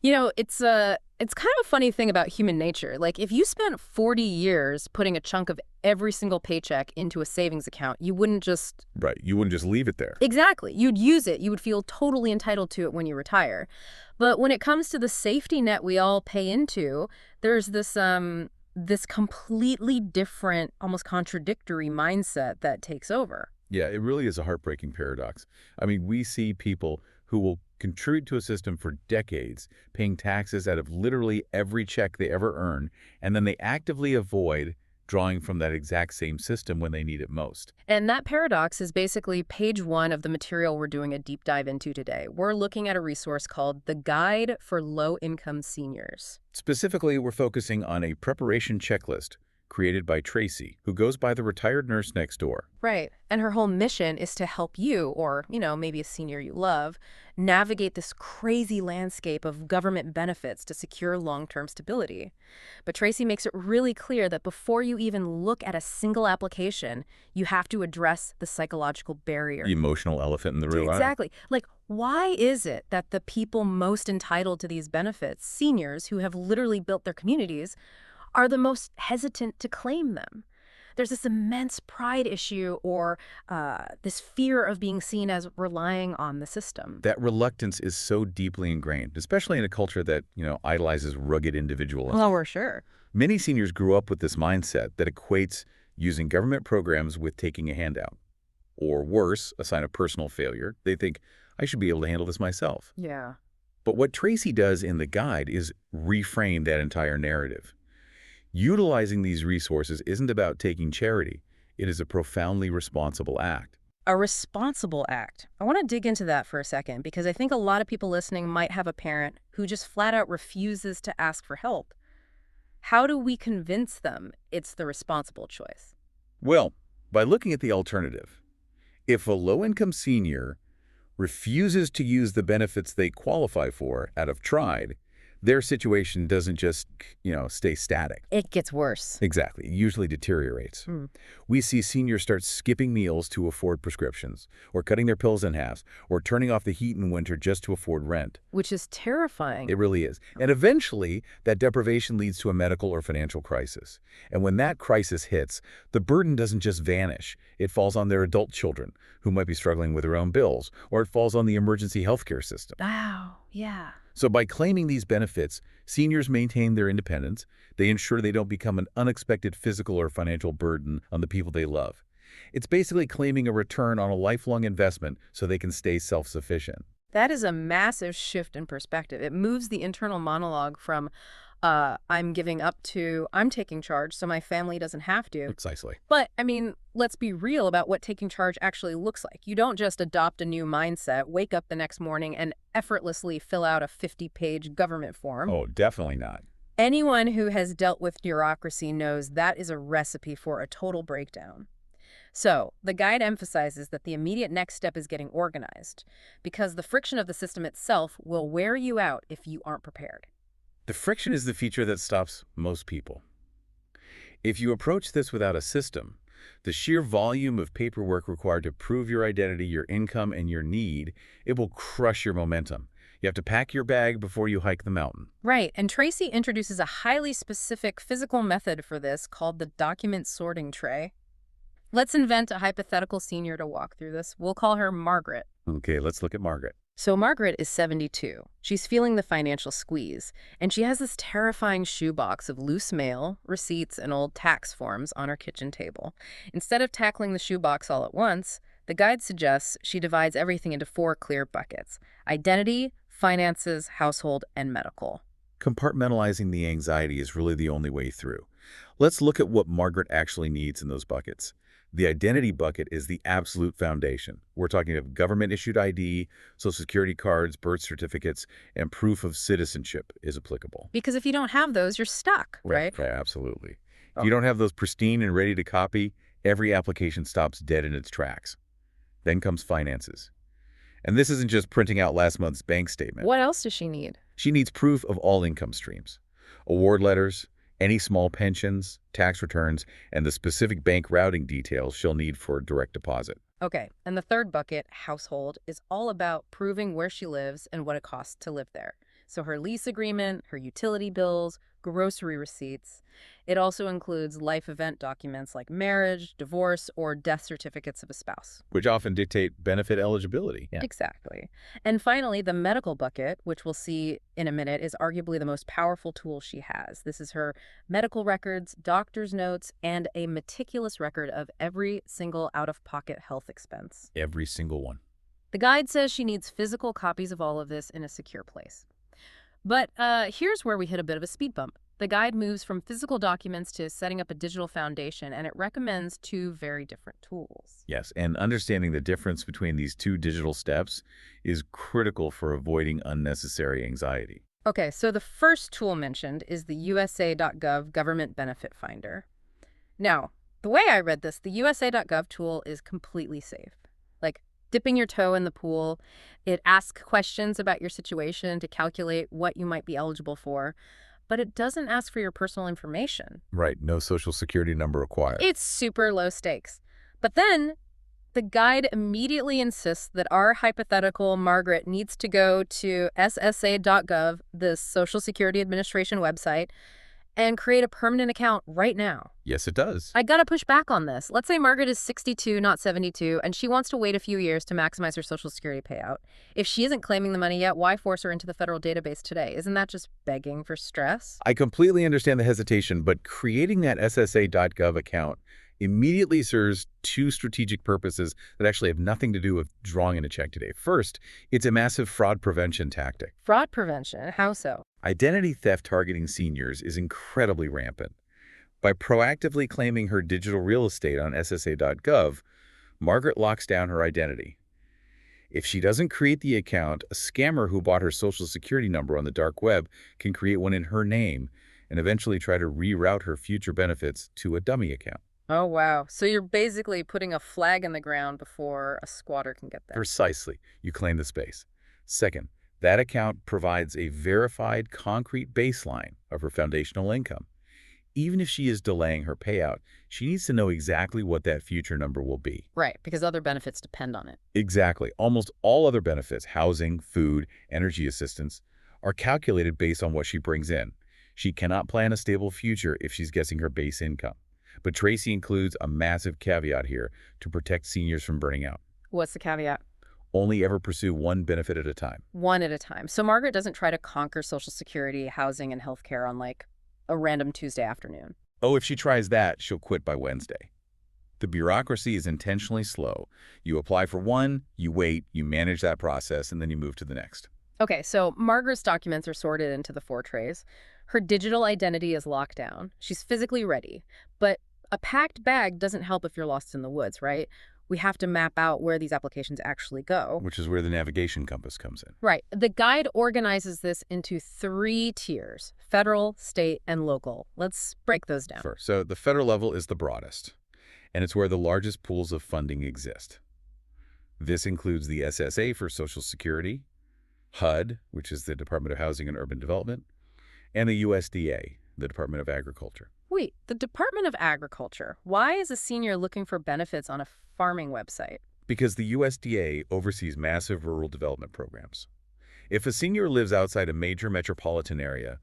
It's kind of a funny thing about human nature. Like, if you spent 40 years putting a chunk of every single paycheck into a savings account, you wouldn't just... Right. You wouldn't just leave it there. Exactly. You'd use it. You would feel totally entitled to it when you retire. But when it comes to the safety net we all pay into, there's this completely different, almost contradictory mindset that takes over. Yeah, it really is a heartbreaking paradox. I mean, we see people who will contribute to a system for decades, paying taxes out of literally every check they ever earn, and then they actively avoid drawing from that exact same system when they need it most. And that paradox is basically page 1 of the material we're doing a deep dive into today. We're looking at a resource called The Guide for Low-Income Seniors. Specifically, we're focusing on a preparation checklist created by Tracy, who goes by the retired nurse next door. Right. And her whole mission is to help you, or, maybe a senior you love, navigate this crazy landscape of government benefits to secure long-term stability. But Tracy makes it really clear that before you even look at a single application, you have to address the psychological barrier. The emotional elephant in the room. Exactly. Like, why is it that the people most entitled to these benefits, seniors who have literally built their communities, are the most hesitant to claim them? There's this immense pride issue or this fear of being seen as relying on the system. That reluctance is so deeply ingrained, especially in a culture that, idolizes rugged individualism. Well, we're sure. Many seniors grew up with this mindset that equates using government programs with taking a handout. Or worse, a sign of personal failure. They think, I should be able to handle this myself. Yeah. But what Tracy does in the guide is reframe that entire narrative. Utilizing these resources isn't about taking charity. It is a profoundly responsible act. A responsible act. I want to dig into that for a second because I think a lot of people listening might have a parent who just flat out refuses to ask for help. How do we convince them it's the responsible choice? Well, by looking at the alternative. If a low-income senior refuses to use the benefits they qualify for out of tried, their situation doesn't just, stay static. It gets worse. Exactly. It usually deteriorates. We see seniors start skipping meals to afford prescriptions, or cutting their pills in half, or turning off the heat in winter just to afford rent. Which is terrifying. It really is. And eventually, that deprivation leads to a medical or financial crisis. And when that crisis hits, the burden doesn't just vanish. It falls on their adult children, who might be struggling with their own bills, or it falls on the emergency healthcare system. Wow, yeah. So by claiming these benefits, seniors maintain their independence. They ensure they don't become an unexpected physical or financial burden on the people they love. It's basically claiming a return on a lifelong investment so they can stay self-sufficient. That is a massive shift in perspective. It moves the internal monologue from I'm giving up to I'm taking charge so my family doesn't have to. Precisely. But, let's be real about what taking charge actually looks like. You don't just adopt a new mindset, wake up the next morning, and effortlessly fill out a 50-page government form. Oh, definitely not. Anyone who has dealt with bureaucracy knows that is a recipe for a total breakdown. So, the guide emphasizes that the immediate next step is getting organized, because the friction of the system itself will wear you out if you aren't prepared. The friction is the feature that stops most people. If you approach this without a system, the sheer volume of paperwork required to prove your identity, your income, and your need, it will crush your momentum. You have to pack your bag before you hike the mountain. Right, and Tracy introduces a highly specific physical method for this called the document sorting tray. Let's invent a hypothetical senior to walk through this. We'll call her Margaret. Okay, let's look at Margaret. So Margaret is 72. She's feeling the financial squeeze, and she has this terrifying shoebox of loose mail, receipts, and old tax forms on her kitchen table. Instead of tackling the shoebox all at once, the guide suggests she divides everything into 4 clear buckets: identity, finances, household, and medical. Compartmentalizing the anxiety is really the only way through. Let's look at what Margaret actually needs in those buckets. The identity bucket is the absolute foundation. We're talking of government-issued ID, social security cards, birth certificates, and proof of citizenship is applicable. Because if you don't have those, you're stuck, right? Right, absolutely. If you don't have those pristine and ready to copy, every application stops dead in its tracks. Then comes finances. And this isn't just printing out last month's bank statement. What else does she need? She needs proof of all income streams, award letters, any small pensions, tax returns, and the specific bank routing details she'll need for direct deposit. Okay, and the third bucket, household, is all about proving where she lives and what it costs to live there. So her lease agreement, her utility bills, grocery receipts. It also includes life event documents like marriage, divorce, or death certificates of a spouse. Which often dictate benefit eligibility. Yeah. Exactly. And finally, the medical bucket, which we'll see in a minute, is arguably the most powerful tool she has. This is her medical records, doctor's notes, and a meticulous record of every single out-of-pocket health expense. Every single one. The guide says she needs physical copies of all of this in a secure place. But here's where we hit a bit of a speed bump. The guide moves from physical documents to setting up a digital foundation, and it recommends two very different tools. Yes, and understanding the difference between these two digital steps is critical for avoiding unnecessary anxiety. Okay, so the first tool mentioned is the USA.gov Government Benefit Finder. Now, the way I read this, the USA.gov tool is completely safe. Like, dipping your toe in the pool, it asks questions about your situation to calculate what you might be eligible for, but it doesn't ask for your personal information. Right, no social security number required. It's super low stakes. But then the guide immediately insists that our hypothetical Margaret needs to go to SSA.gov, the Social Security Administration website, and create a permanent account right now. Yes, it does. I gotta push back on this. Let's say Margaret is 62, not 72, and she wants to wait a few years to maximize her Social Security payout. If she isn't claiming the money yet, why force her into the federal database today? Isn't that just begging for stress? I completely understand the hesitation, but creating that SSA.gov account immediately serves two strategic purposes that actually have nothing to do with drawing in a check today. First, it's a massive fraud prevention tactic. Fraud prevention? How so? Identity theft targeting seniors is incredibly rampant. By proactively claiming her digital real estate on SSA.gov, Margaret locks down her identity. If she doesn't create the account, a scammer who bought her social security number on the dark web can create one in her name and eventually try to reroute her future benefits to a dummy account. Oh, wow. So you're basically putting a flag in the ground before a squatter can get there. Precisely. You claim the space. Second, that account provides a verified, concrete baseline of her foundational income. Even if she is delaying her payout, she needs to know exactly what that future number will be. Right, because other benefits depend on it. Exactly. Almost all other benefits, housing, food, energy assistance, are calculated based on what she brings in. She cannot plan a stable future if she's guessing her base income. But Tracy includes a massive caveat here to protect seniors from burning out. What's the caveat? Only ever pursue one benefit at a time. One at a time. So Margaret doesn't try to conquer Social Security, housing, and healthcare on like a random Tuesday afternoon. Oh, if she tries that, she'll quit by Wednesday. The bureaucracy is intentionally slow. You apply for one, you wait, you manage that process, and then you move to the next. Okay, so Margaret's documents are sorted into the 4 trays. Her digital identity is locked down. She's physically ready. But a packed bag doesn't help if you're lost in the woods, right? We have to map out where these applications actually go. Which is where the navigation compass comes in. Right. The guide organizes this into 3 tiers: federal, state, and local. Let's break those down. First, so the federal level is the broadest, and it's where the largest pools of funding exist. This includes the SSA for Social Security, HUD, which is the Department of Housing and Urban Development, and the USDA, the Department of Agriculture. Wait, the Department of Agriculture. Why is a senior looking for benefits on a farming website? Because the USDA oversees massive rural development programs. If a senior lives outside a major metropolitan area,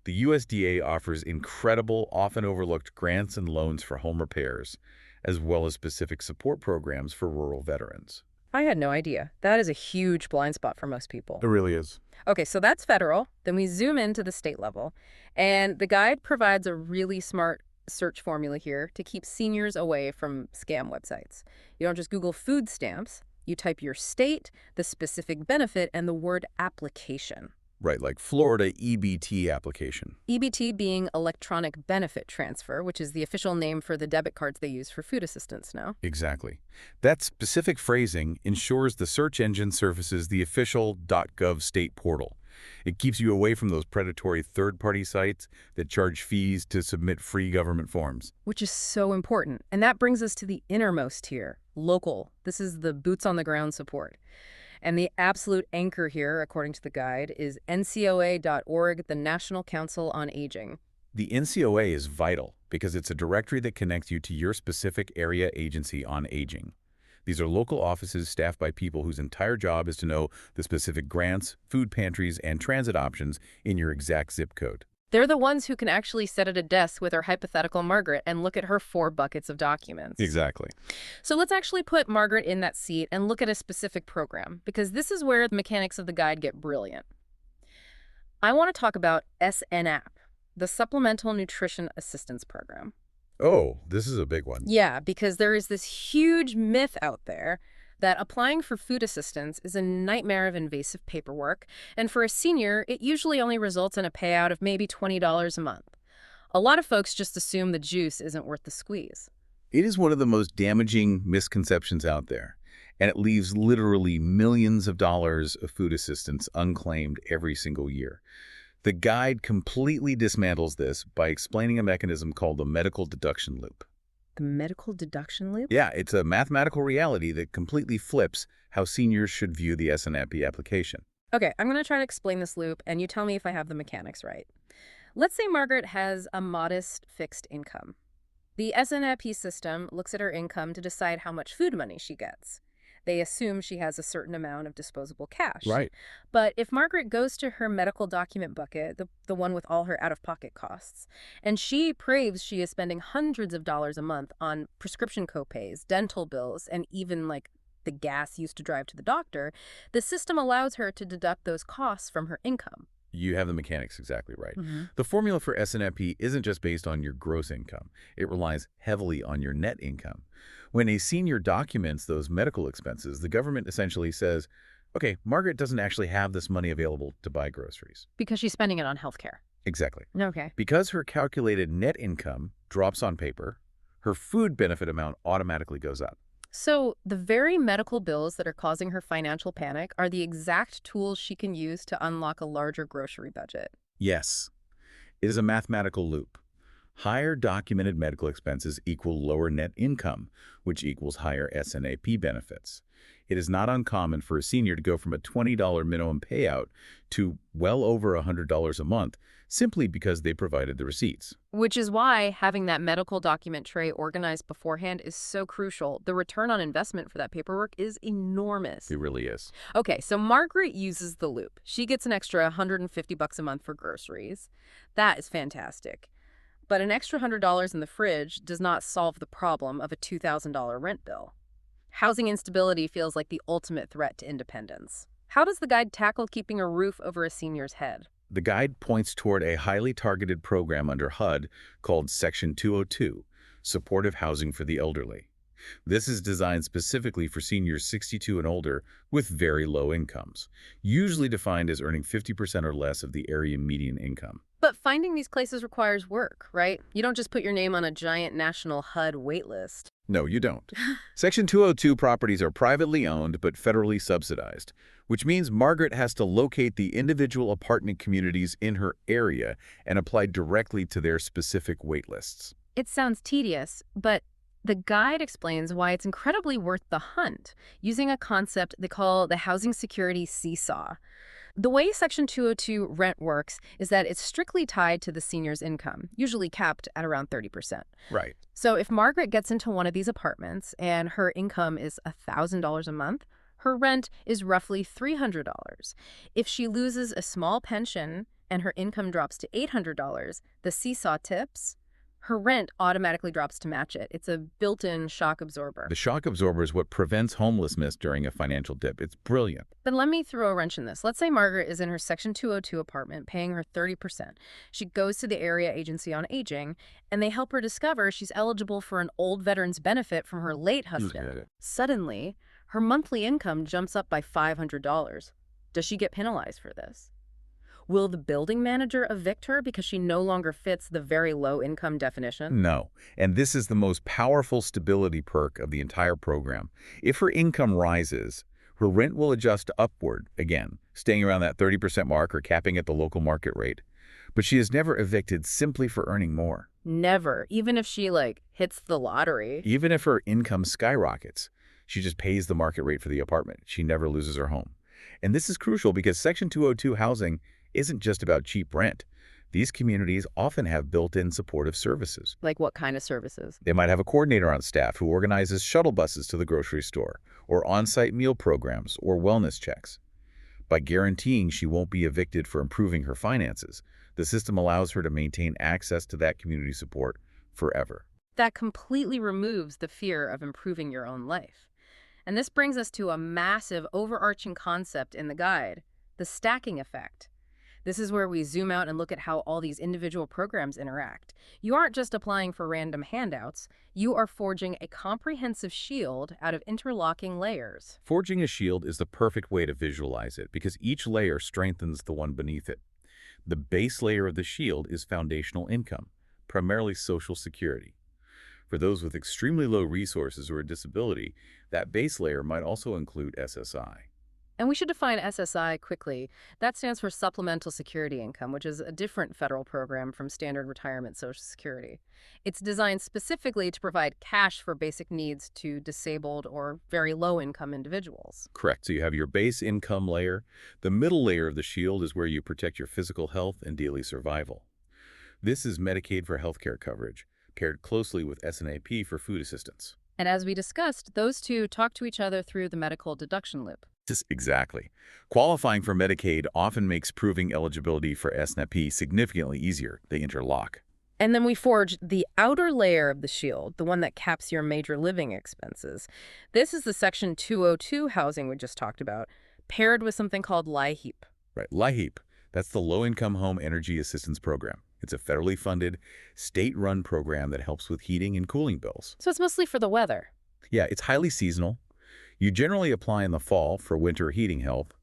the USDA offers incredible, often overlooked grants and loans for home repairs, as well as specific support programs for rural veterans. I had no idea. That is a huge blind spot for most people. It really is. Okay, so that's federal. Then we zoom into the state level. And the guide provides a really smart search formula here to keep seniors away from scam websites. You don't just Google food stamps. You type your state, the specific benefit, and the word application. Right, like Florida EBT application. EBT being electronic benefit transfer, which is the official name for the debit cards they use for food assistance now. Exactly. That specific phrasing ensures the search engine surfaces the official .gov state portal. It keeps you away from those predatory third-party sites that charge fees to submit free government forms. Which is so important. And that brings us to the innermost tier, local. This is the boots-on-the-ground support. And the absolute anchor here, according to the guide, is NCOA.org, the National Council on Aging. The NCOA is vital because it's a directory that connects you to your specific area agency on aging. These are local offices staffed by people whose entire job is to know the specific grants, food pantries, and transit options in your exact zip code. They're the ones who can actually sit at a desk with our hypothetical Margaret and look at her 4 buckets of documents. Exactly. So let's actually put Margaret in that seat and look at a specific program, because this is where the mechanics of the guide get brilliant. I want to talk about SNAP, the Supplemental Nutrition Assistance Program. Oh, this is a big one. Yeah, because there is this huge myth out there that applying for food assistance is a nightmare of invasive paperwork, and for a senior, it usually only results in a payout of maybe $20 a month. A lot of folks just assume the juice isn't worth the squeeze. It is one of the most damaging misconceptions out there, and it leaves literally millions of dollars of food assistance unclaimed every single year. The guide completely dismantles this by explaining a mechanism called the medical deduction loop. The medical deduction loop? Yeah, it's a mathematical reality that completely flips how seniors should view the SNAP application. Okay, I'm going to try to explain this loop, and you tell me if I have the mechanics right. Let's say Margaret has a modest fixed income. The SNAP system looks at her income to decide how much food money she gets. They assume she has a certain amount of disposable cash. Right. But if Margaret goes to her medical document bucket, the one with all her out-of-pocket costs, and she proves she is spending hundreds of dollars a month on prescription copays, dental bills, and even like the gas used to drive to the doctor, the system allows her to deduct those costs from her income. You have the mechanics exactly right. Mm-hmm. The formula for SNAP isn't just based on your gross income. It relies heavily on your net income. When a senior documents those medical expenses, the government essentially says, okay, Margaret doesn't actually have this money available to buy groceries. Because she's spending it on healthcare. Exactly. Okay. Because her calculated net income drops on paper, her food benefit amount automatically goes up. So the very medical bills that are causing her financial panic are the exact tools she can use to unlock a larger grocery budget. Yes, it is a mathematical loop. Higher documented medical expenses equal lower net income, which equals higher SNAP benefits. It is not uncommon for a senior to go from a $20 minimum payout to well over $100 a month simply because they provided the receipts. Which is why having that medical document tray organized beforehand is so crucial. The return on investment for that paperwork is enormous. It really is. Okay, so Margaret uses the loop. She gets an extra $150 a month for groceries. That is fantastic. But an extra $100 in the fridge does not solve the problem of a $2,000 rent bill. Housing instability feels like the ultimate threat to independence. How does the guide tackle keeping a roof over a senior's head? The guide points toward a highly targeted program under HUD called Section 202, Supportive Housing for the Elderly. This is designed specifically for seniors 62 and older with very low incomes, usually defined as earning 50% or less of the area median income. But finding these places requires work, right? You don't just put your name on a giant national HUD waitlist. No, you don't. Section 202 properties are privately owned but federally subsidized, which means Margaret has to locate the individual apartment communities in her area and apply directly to their specific waitlists. It sounds tedious, but the guide explains why it's incredibly worth the hunt, using a concept they call the housing security seesaw. The way Section 202 rent works is that it's strictly tied to the senior's income, usually capped at around 30%. Right. So if Margaret gets into one of these apartments and her income is $1,000 a month, her rent is roughly $300. If she loses a small pension and her income drops to $800, the seesaw tips. Her rent automatically drops to match it. It's a built-in shock absorber. The shock absorber is what prevents homelessness during a financial dip. It's brilliant. But let me throw a wrench in this. Let's say Margaret is in her Section 202 apartment, paying her 30%. She goes to the Area Agency on Aging, and they help her discover she's eligible for an old veteran's benefit from her late husband. Suddenly, her monthly income jumps up by $500. Does she get penalized for this? Will the building manager evict her because she no longer fits the very low income definition? No, and this is the most powerful stability perk of the entire program. If her income rises, her rent will adjust upward again, staying around that 30% mark or capping at the local market rate. But she is never evicted simply for earning more. Never, even if she, hits the lottery. Even if her income skyrockets, she just pays the market rate for the apartment. She never loses her home. And this is crucial because Section 202 housing isn't just about cheap rent. These communities often have built-in supportive services. Like what kind of services? They might have a coordinator on staff who organizes shuttle buses to the grocery store, or on-site meal programs, or wellness checks. By guaranteeing she won't be evicted for improving her finances, the system allows her to maintain access to that community support forever. That completely removes the fear of improving your own life. And this brings us to a massive overarching concept in the guide, the stacking effect. This is where we zoom out and look at how all these individual programs interact. You aren't just applying for random handouts, you are forging a comprehensive shield out of interlocking layers. Forging a shield is the perfect way to visualize it because each layer strengthens the one beneath it. The base layer of the shield is foundational income, primarily Social Security. For those with extremely low resources or a disability, that base layer might also include SSI. And we should define SSI quickly. That stands for Supplemental Security Income, which is a different federal program from standard retirement Social Security. It's designed specifically to provide cash for basic needs to disabled or very low-income individuals. Correct. So you have your base income layer. The middle layer of the shield is where you protect your physical health and daily survival. This is Medicaid for healthcare coverage, paired closely with SNAP for food assistance. And as we discussed, those two talk to each other through the medical deduction loop. Exactly. Qualifying for Medicaid often makes proving eligibility for SNAP significantly easier. They interlock. And then we forge the outer layer of the shield, the one that caps your major living expenses. This is the Section 202 housing we just talked about, paired with something called LIHEAP. Right. LIHEAP. That's the Low-Income Home Energy Assistance Program. It's a federally funded, state-run program that helps with heating and cooling bills. So it's mostly for the weather. Yeah, it's highly seasonal. You generally apply in the fall for winter heating help,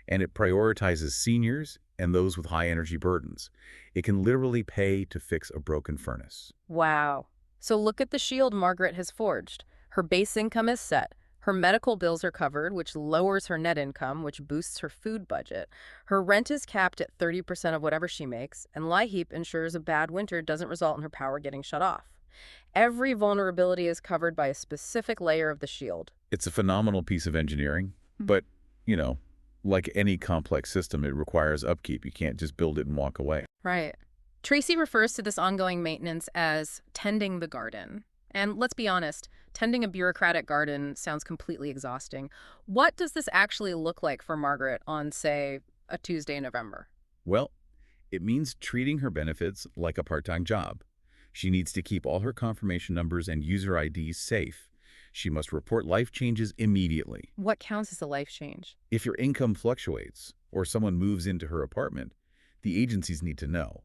and it prioritizes seniors and those with high energy burdens. It can literally pay to fix a broken furnace. Wow. So look at the shield Margaret has forged. Her base income is set. Her medical bills are covered, which lowers her net income, which boosts her food budget. Her rent is capped at 30% of whatever she makes, and LIHEAP ensures a bad winter doesn't result in her power getting shut off. Every vulnerability is covered by a specific layer of the shield. It's a phenomenal piece of engineering, but, like any complex system, it requires upkeep. You can't just build it and walk away. Right. Tracy refers to this ongoing maintenance as tending the garden. And let's be honest, tending a bureaucratic garden sounds completely exhausting. What does this actually look like for Margaret on, say, a Tuesday in November? Well, it means treating her benefits like a part-time job. She needs to keep all her confirmation numbers and user IDs safe. She must report life changes immediately. What counts as a life change? If your income fluctuates or someone moves into her apartment, the agencies need to know.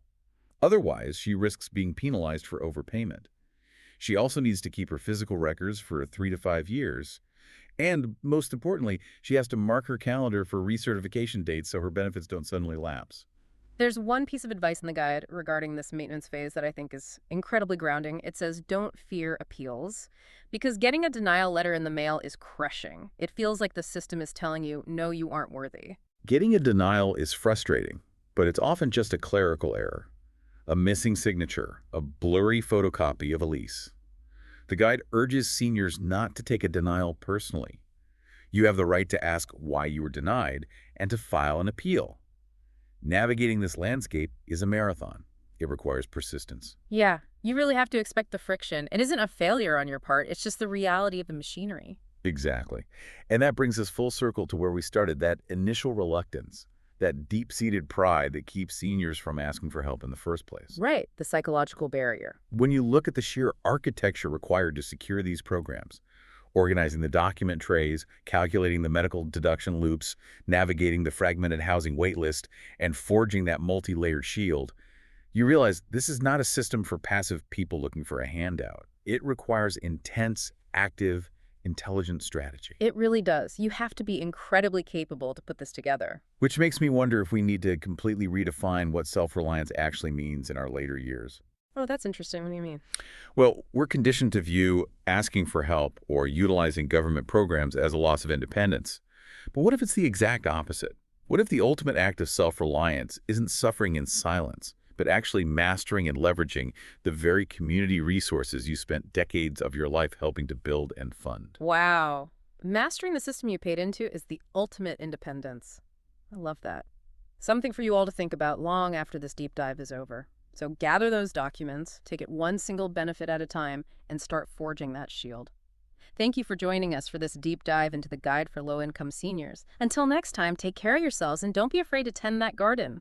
Otherwise, she risks being penalized for overpayment. She also needs to keep her physical records for 3 to 5 years. And most importantly, she has to mark her calendar for recertification dates so her benefits don't suddenly lapse. There's one piece of advice in the guide regarding this maintenance phase that I think is incredibly grounding. It says, don't fear appeals, because getting a denial letter in the mail is crushing. It feels like the system is telling you, no, you aren't worthy. Getting a denial is frustrating, but it's often just a clerical error, a missing signature, a blurry photocopy of a lease. The guide urges seniors not to take a denial personally. You have the right to ask why you were denied and to file an appeal. Navigating this landscape is a marathon. It requires persistence. Yeah, you really have to expect the friction. It isn't a failure on your part. It's just the reality of the machinery. Exactly. And that brings us full circle to where we started, that initial reluctance, that deep-seated pride that keeps seniors from asking for help in the first place. Right, the psychological barrier. When you look at the sheer architecture required to secure these programs, organizing the document trays, calculating the medical deduction loops, navigating the fragmented housing waitlist, and forging that multi-layered shield, you realize this is not a system for passive people looking for a handout. It requires intense, active, intelligent strategy. It really does. You have to be incredibly capable to put this together. Which makes me wonder if we need to completely redefine what self-reliance actually means in our later years. Oh, that's interesting. What do you mean? Well, we're conditioned to view asking for help or utilizing government programs as a loss of independence. But what if it's the exact opposite? What if the ultimate act of self-reliance isn't suffering in silence, but actually mastering and leveraging the very community resources you spent decades of your life helping to build and fund? Wow. Mastering the system you paid into is the ultimate independence. I love that. Something for you all to think about long after this deep dive is over. So gather those documents, take it one single benefit at a time, and start forging that shield. Thank you for joining us for this deep dive into the Guide for Low-Income Seniors. Until next time, take care of yourselves and don't be afraid to tend that garden.